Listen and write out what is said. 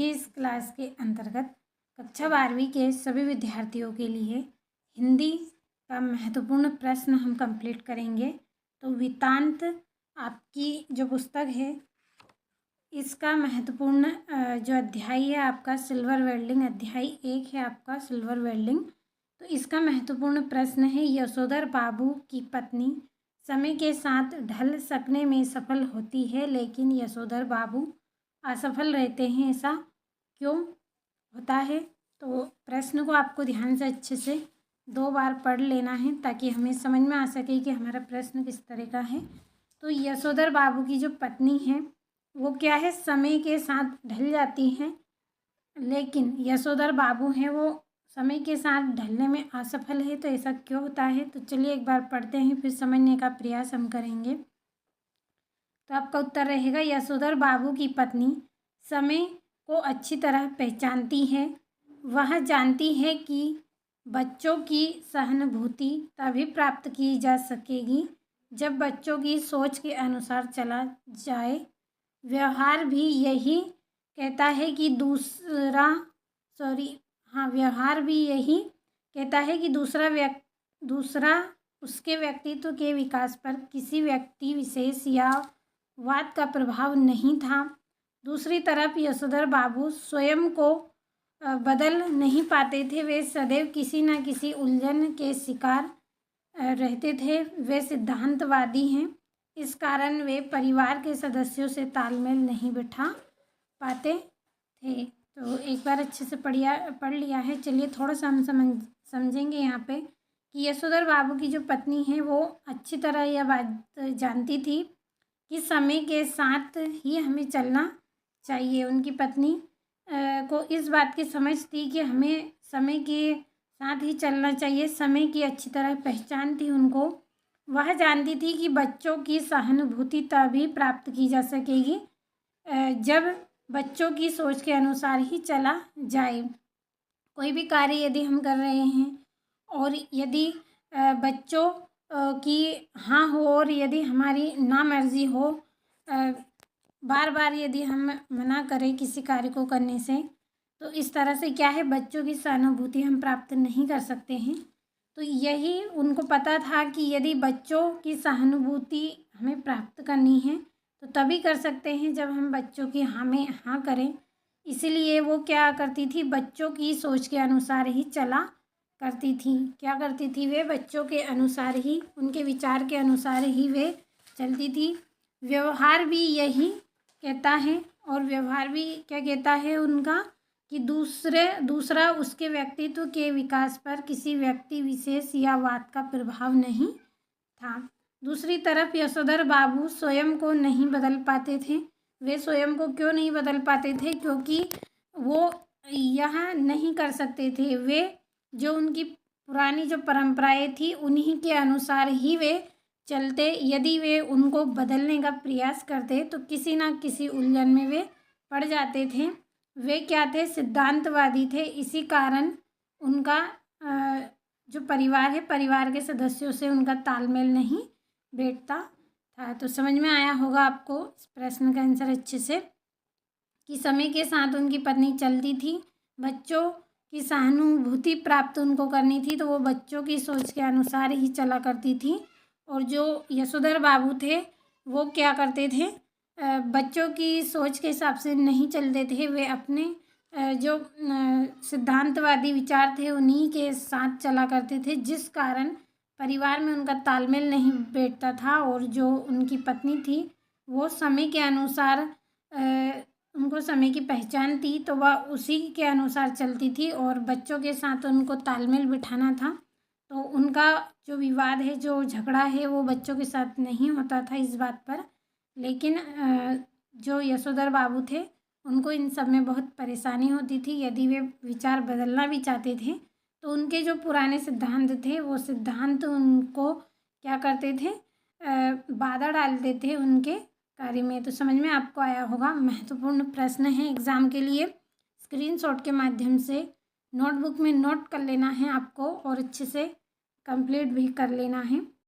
की इस क्लास के अंतर्गत कक्षा 12वीं के सभी विद्यार्थियों के लिए हिंदी का महत्वपूर्ण प्रश्न हम कंप्लीट करेंगे। तो वृत्तांत आपकी जो पुस्तक है इसका महत्वपूर्ण जो अध्याय है आपका सिल्वर वेल्डिंग, अध्याय 1 है आपका सिल्वर वेल्डिंग। तो इसका महत्वपूर्ण प्रश्न है, यशोधर बाबू की पत्नी समय के साथ ढल सकने में सफल होती है लेकिन यशोधर बाबू असफल रहते हैं, ऐसा क्यों होता है? तो प्रश्न को आपको ध्यान से अच्छे से 2 बार पढ़ लेना है ताकि हमें समझ में आ सके कि हमारा प्रश्न किस तरह का है। तो यशोधर बाबू की जो पत्नी है वो क्या है, समय के साथ ढल जाती हैं, लेकिन यशोधर बाबू हैं वो समय के साथ ढलने में असफल है। तो ऐसा क्यों होता है? तो चलिए एक बार पढ़ते हैं, फिर समझने का प्रयास हम करेंगे। तो आपका उत्तर रहेगा, यशोधर बाबू की पत्नी समय को अच्छी तरह पहचानती है। वह जानती है कि बच्चों की सहानुभूति तभी प्राप्त की जा सकेगी जब बच्चों की सोच के अनुसार चला जाए। व्यवहार भी यही कहता है कि व्यवहार भी यही कहता है कि दूसरा उसके व्यक्तित्व के विकास पर किसी व्यक्ति विशेष या वाद का प्रभाव नहीं था। दूसरी तरफ यशोधर बाबू स्वयं को बदल नहीं पाते थे, वे सदैव किसी न किसी उलझन के शिकार रहते थे। वे सिद्धांतवादी हैं, इस कारण वे परिवार के सदस्यों से तालमेल नहीं बिठा पाते थे। तो एक बार अच्छे से पढ़ लिया है। चलिए थोड़ा सा हम समझेंगे यहाँ पे कि यशोधर बाबू की जो पत्नी है वो अच्छी तरह यह बात जानती थी कि समय के साथ ही हमें चलना चाहिए। उनकी पत्नी को इस बात की समझ थी कि हमें समय के साथ ही चलना चाहिए। समय की अच्छी तरह पहचान थी उनको। वह जानती थी कि बच्चों की सहानुभूति तभी प्राप्त की जा सकेगी जब बच्चों की सोच के अनुसार ही चला जाए। कोई भी कार्य यदि हम कर रहे हैं और यदि बच्चों की हाँ हो और यदि हमारी ना मर्जी हो, बार बार यदि हम मना करें किसी कार्य को करने से, तो इस तरह से क्या है, बच्चों की सहानुभूति हम प्राप्त नहीं कर सकते हैं। तो यही उनको पता था कि यदि बच्चों की सहानुभूति हमें प्राप्त करनी है तो तभी कर सकते हैं जब हम बच्चों की हाँ में हाँ करें। इसीलिए वो क्या करती थी, बच्चों की सोच के अनुसार ही चला करती थी। क्या करती थी वे? बच्चों के अनुसार ही, उनके विचार के अनुसार ही वे चलती थी। व्यवहार भी यही कहता है, और व्यवहार भी क्या कहता है उनका कि दूसरा उसके व्यक्तित्व के विकास पर किसी व्यक्ति विशेष या वाद का प्रभाव नहीं था। दूसरी तरफ यशोधर बाबू स्वयं को नहीं बदल पाते थे। वे स्वयं को क्यों नहीं बदल पाते थे? क्योंकि वो यह नहीं कर सकते थे। वे जो उनकी पुरानी जो परंपराएं थी उन्हीं के अनुसार ही वे चलते। यदि वे उनको बदलने का प्रयास करते तो किसी ना किसी उलझन में वे पड़ जाते थे। वे क्या थे? सिद्धांतवादी थे। इसी कारण उनका जो परिवार है, परिवार के सदस्यों से उनका तालमेल नहीं बैठता था। तो समझ में आया होगा आपको इस प्रश्न का आंसर अच्छे से कि समय के साथ उनकी पत्नी चलती थी, बच्चों की सहानुभूति प्राप्त उनको करनी थी तो वो बच्चों की सोच के अनुसार ही चला करती थी। और जो यशोधर बाबू थे वो क्या करते थे, बच्चों की सोच के हिसाब से नहीं चलते थे। वे अपने जो सिद्धांतवादी विचार थे उन्हीं के साथ चला करते थे, जिस कारण परिवार में उनका तालमेल नहीं बैठता था। और जो उनकी पत्नी थी वो समय के अनुसार, उनको समय की पहचान थी तो वह उसी के अनुसार चलती थी और बच्चों के साथ उनको तालमेल बिठाना था। तो उनका जो विवाद है, जो झगड़ा है, वो बच्चों के साथ नहीं होता था इस बात पर। लेकिन जो यशोधर बाबू थे उनको इन सब में बहुत परेशानी होती थी। यदि वे विचार बदलना भी चाहते थे तो उनके जो पुराने सिद्धांत थे वो सिद्धांत उनको क्या करते थे, बाधा डालते थे उनके कार्य में। तो समझ में आपको आया होगा। महत्वपूर्ण प्रश्न है एग्ज़ाम के लिए। स्क्रीनशॉट के माध्यम से नोटबुक में नोट कर लेना है आपको और अच्छे से कंप्लीट भी कर लेना है।